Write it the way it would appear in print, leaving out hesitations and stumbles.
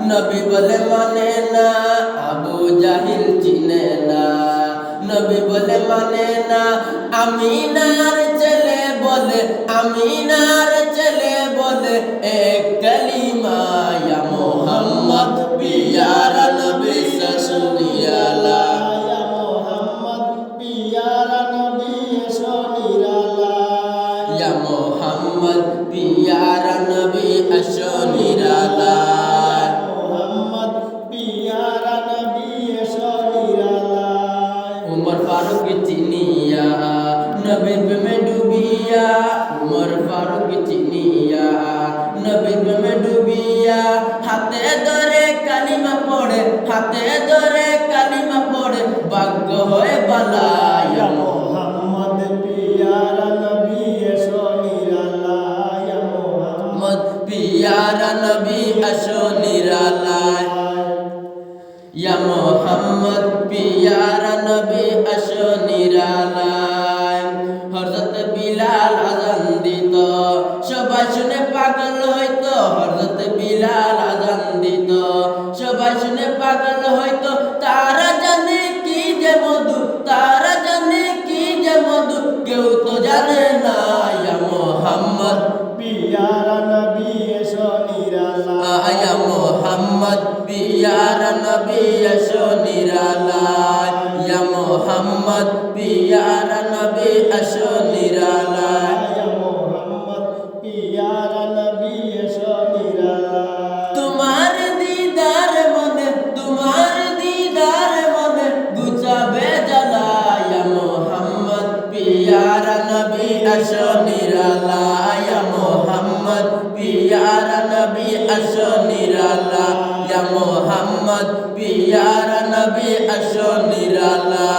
নবী বলে মানে না, আবু জাহিল চিনে না। নবী বলে মানে না, আমিনার ছেলে বলে, আমিনার ছেলে বলে এক কালিমা ইয়া মুহাম্মদ পিয়ারা নবী সাল্লাল্লাহু ইয়া মুহাম্মদ পিয়ারা নবী আসো নিরালায়। উমর ফারুক চিনিয়া নবীর প্রেমে ডুবিয়া, উমর ফারুক চিনিয়া নবীর প্রেমে ডুবিয়া, হাতে ধরে কালিমা পড়ে, হাতে ধরে কালিমা পড়ে, ভাগ্য হয়ে বালা ইয়া মুহাম্মদ পিয়ারা নবী আসো নিরালায়। ইয়া মুহাম্মদ পিয়ারা নবী আসো নিরালায়। ইয়া মুহাম্মদ পিয়ারা নবী আসো নিরালায়। হযরত বিলাল আযান দিত, সবাই শুনে পাগল হইতো। হযরত বিলাল আযান দিত, সবাই শুনে পাগল হইতো। তারা জানে কি যে মধু, তারা জানে কি যে মধু, কেউ তো জানে না। ইয়া মুহাম্মদ পিয়ারা নবী আসো নিরালায়। ইয়া মুহাম্মদ পিয়ারা নবী আসো নিরালায়। ইয়া মুহাম্মদ পিয়ারা নবী আসো নিরালায়। ইয়া মুহাম্মদ পিয়ারা নবী আসো নিরালায়। তোমার দিদার মনে, তোমার দিদার মনে গুছাবে জ্বালা। ইয়া মুহাম্মদ পিয়ারা নবী আসো নিরালায়। ইয়া মুহাম্মদ পিয়ারা নবী আসো নিরালায়। ইয়া মুহাম্মদ পিয়ারা নবী আসো নিরালায়।